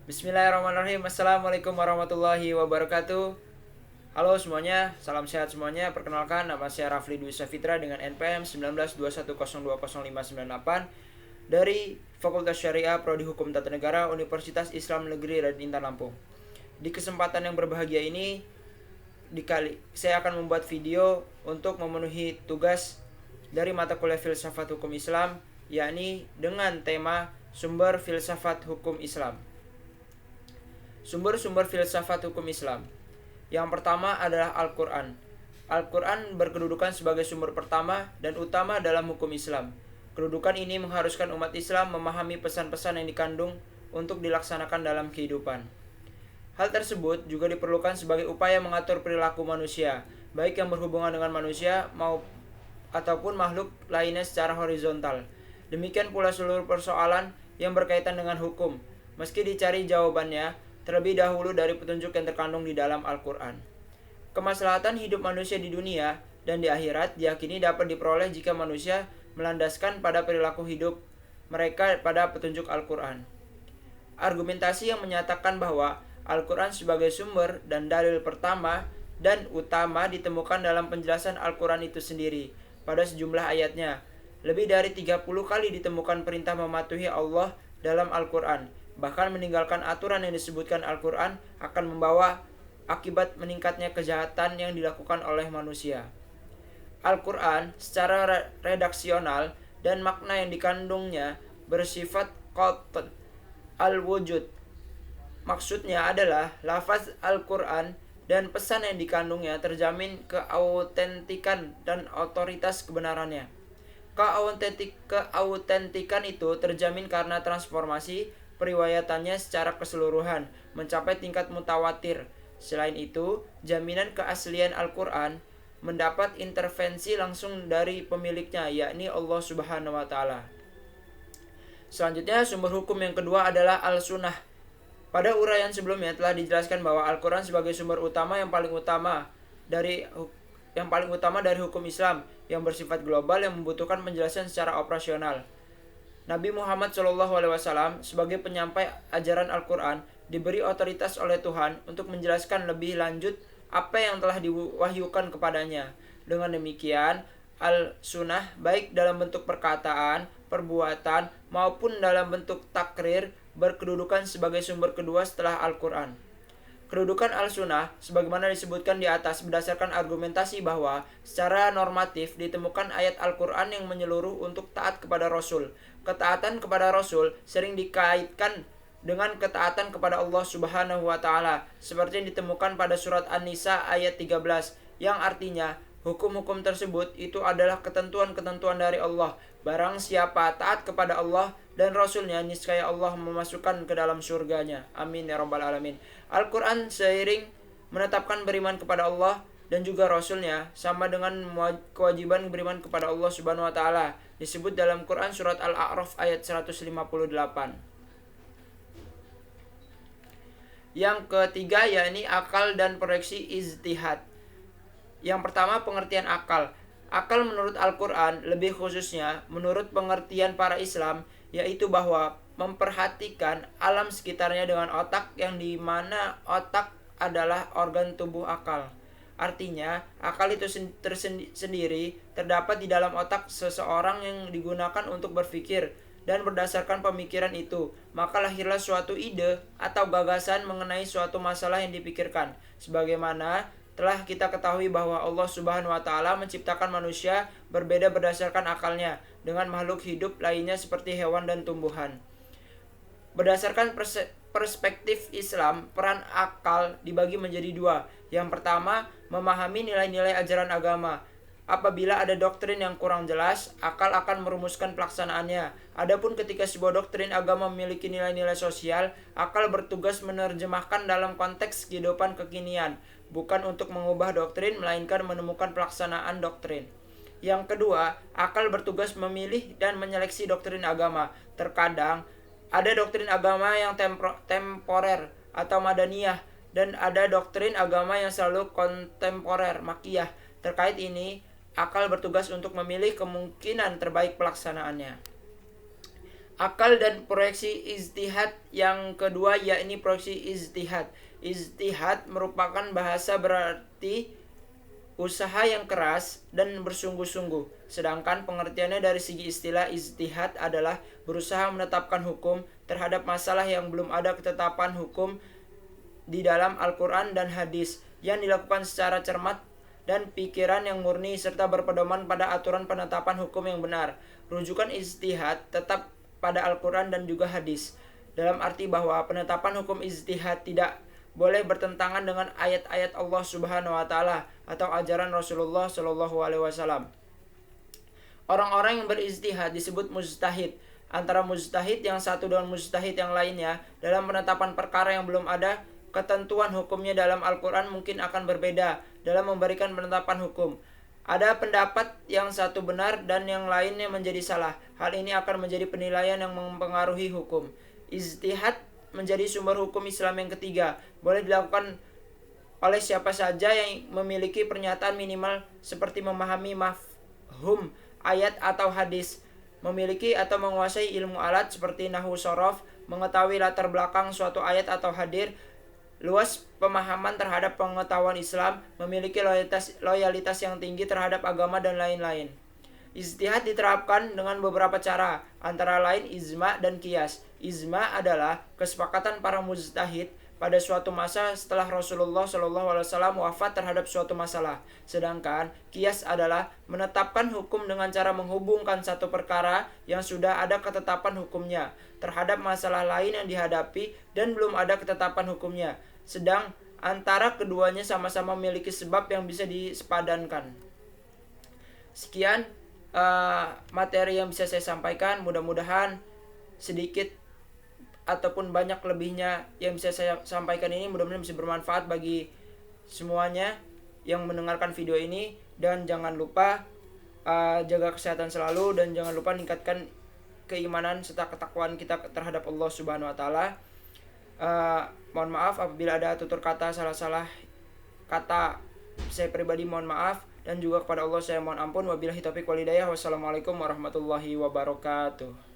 Bismillahirrahmanirrahim. Assalamualaikum warahmatullahi wabarakatuh. Halo semuanya, salam sehat semuanya. Perkenalkan, nama saya Rafli Dwi Safitra dengan NPM 1921020598 dari Fakultas Syariah Prodi Hukum Tata Negara Universitas Islam Negeri Raden Intan Lampung. Di kesempatan yang berbahagia ini, saya akan membuat video untuk memenuhi tugas dari mata kuliah Filsafat Hukum Islam, yakni dengan tema Sumber Filsafat Hukum Islam. Sumber-sumber filsafat hukum Islam. Yang pertama adalah Al-Quran. Al-Quran berkedudukan sebagai sumber pertama dan utama dalam hukum Islam. Kedudukan ini mengharuskan umat Islam memahami pesan-pesan yang dikandung untuk dilaksanakan dalam kehidupan. Hal tersebut juga diperlukan sebagai upaya mengatur perilaku manusia, baik yang berhubungan dengan manusia ataupun makhluk lainnya secara horizontal. Demikian pula seluruh persoalan yang berkaitan dengan hukum, meski dicari jawabannya terlebih dahulu dari petunjuk yang terkandung di dalam Al-Quran. Kemaslahatan hidup manusia di dunia dan di akhirat diyakini dapat diperoleh jika manusia melandaskan pada perilaku hidup mereka pada petunjuk Al-Quran. Argumentasi yang menyatakan bahwa Al-Quran sebagai sumber dan dalil pertama dan utama ditemukan dalam penjelasan Al-Quran itu sendiri pada sejumlah ayatnya. Lebih dari 30 kali ditemukan perintah mematuhi Allah dalam Al-Quran. Bahkan meninggalkan aturan yang disebutkan Al-Quran akan membawa akibat meningkatnya kejahatan yang dilakukan oleh manusia. Al-Quran secara redaksional dan makna yang dikandungnya bersifat qat' al-wujud. Maksudnya adalah lafaz Al-Quran dan pesan yang dikandungnya terjamin keautentikan dan otoritas kebenarannya. Keautentikan itu terjamin karena transformasi periwayatannya secara keseluruhan mencapai tingkat mutawatir. Selain itu, jaminan keaslian Al-Quran mendapat intervensi langsung dari pemiliknya, yakni Allah Subhanahu wa Ta'ala. Selanjutnya, sumber hukum yang kedua adalah Al-Sunnah. Pada uraian sebelumnya telah dijelaskan bahwa Al-Quran sebagai sumber utama yang paling utama dari hukum Islam yang bersifat global yang membutuhkan penjelasan secara operasional. Nabi Muhammad SAW sebagai penyampai ajaran Al-Quran diberi otoritas oleh Tuhan untuk menjelaskan lebih lanjut apa yang telah diwahyukan kepadanya. Dengan demikian, Al-Sunnah baik dalam bentuk perkataan, perbuatan, maupun dalam bentuk takrir berkedudukan sebagai sumber kedua setelah Al-Quran. Kedudukan Al-Sunnah sebagaimana disebutkan di atas berdasarkan argumentasi bahwa secara normatif ditemukan ayat Al-Quran yang menyeluruh untuk taat kepada Rasul. Ketaatan kepada Rasul sering dikaitkan dengan ketaatan kepada Allah Subhanahu wa Ta'ala, seperti yang ditemukan pada surat An-Nisa ayat 13, yang artinya hukum-hukum tersebut itu adalah ketentuan-ketentuan dari Allah. Barang siapa taat kepada Allah dan Rasulnya, niscaya Allah memasukkan ke dalam surganya. Amin ya rabbal alamin. Al-Quran seiring menetapkan beriman kepada Allah dan juga Rasulnya sama dengan kewajiban beriman kepada Allah Subhanahu wa Ta'ala, disebut dalam Quran surat Al-A'raf ayat 158. Yang ketiga yakni akal dan proyeksi ijtihad. Yang pertama, pengertian akal. Akal menurut Al-Quran, lebih khususnya menurut pengertian para Islam, yaitu bahwa memperhatikan alam sekitarnya dengan otak, yang dimana otak adalah organ tubuh akal. Artinya, akal itu sendiri terdapat di dalam otak seseorang yang digunakan untuk berpikir, dan berdasarkan pemikiran itu, maka lahirlah suatu ide atau gagasan mengenai suatu masalah yang dipikirkan. Sebagaimana telah kita ketahui bahwa Allah Subhanahu wa Ta'ala menciptakan manusia berbeda berdasarkan akalnya dengan makhluk hidup lainnya seperti hewan dan tumbuhan. Berdasarkan perspektif Islam, peran akal dibagi menjadi dua. Yang pertama, memahami nilai-nilai ajaran agama. Apabila ada doktrin yang kurang jelas, akal akan merumuskan pelaksanaannya. Adapun ketika sebuah doktrin agama memiliki nilai-nilai sosial, akal bertugas menerjemahkan dalam konteks kehidupan kekinian, bukan untuk mengubah doktrin, melainkan menemukan pelaksanaan doktrin. Yang kedua, akal bertugas memilih dan menyeleksi doktrin agama. Terkadang, ada doktrin agama yang temporer atau madaniyah, dan ada doktrin agama yang selalu kontemporer, makiyah. Terkait ini, akal bertugas untuk memilih kemungkinan terbaik pelaksanaannya. Akal dan proyeksi ijtihad yang kedua yakni proyeksi ijtihad. Ijtihad merupakan bahasa berarti usaha yang keras dan bersungguh-sungguh. Sedangkan pengertiannya dari segi istilah ijtihad adalah berusaha menetapkan hukum terhadap masalah yang belum ada ketetapan hukum di dalam Al-Quran dan hadis, yang dilakukan secara cermat dan pikiran yang murni serta berpedoman pada aturan penetapan hukum yang benar. Rujukan ijtihad tetap pada Al-Quran dan juga hadis, dalam arti bahwa penetapan hukum ijtihad tidak boleh bertentangan dengan ayat-ayat Allah Subhanahu wa taala atau ajaran Rasulullah Shallallahu alaihi wasallam. Orang-orang yang berijtihad disebut mujtahid. Antara mujtahid yang satu dengan mujtahid yang lainnya dalam penetapan perkara yang belum ada ketentuan hukumnya dalam Al-Quran mungkin akan berbeda dalam memberikan penetapan hukum. Ada pendapat yang satu benar dan yang lainnya menjadi salah. Hal ini akan menjadi penilaian yang mempengaruhi hukum. Ijtihad menjadi sumber hukum Islam yang ketiga. Boleh dilakukan oleh siapa saja yang memiliki pernyataan minimal seperti memahami mafhum ayat atau hadis, memiliki atau menguasai ilmu alat seperti nahwu shorof, mengetahui latar belakang suatu ayat atau hadis, luas pemahaman terhadap pengetahuan Islam, memiliki loyalitas yang tinggi terhadap agama dan lain-lain. Ijtihad diterapkan dengan beberapa cara, antara lain ijma dan qiyas. Ijma adalah kesepakatan para mujtahid pada suatu masa setelah Rasulullah SAW wafat terhadap suatu masalah. Sedangkan qiyas adalah menetapkan hukum dengan cara menghubungkan satu perkara yang sudah ada ketetapan hukumnya terhadap masalah lain yang dihadapi dan belum ada ketetapan hukumnya. Sedang antara keduanya sama-sama memiliki sebab yang bisa disepadankan. Sekian materi yang bisa saya sampaikan. Mudah-mudahan sedikit ataupun banyak lebihnya yang bisa saya sampaikan ini mudah-mudahan bisa bermanfaat bagi semuanya yang mendengarkan video ini. Dan jangan lupa jaga kesehatan selalu, dan jangan lupa meningkatkan keimanan serta ketakwaan kita terhadap Allah Subhanahu wa taala. Mohon maaf apabila ada tutur kata salah-salah kata, saya pribadi mohon maaf, dan juga kepada Allah saya mohon ampun. Wabillahi taufiq wal hidayah. Wassalamualaikum warahmatullahi wabarakatuh.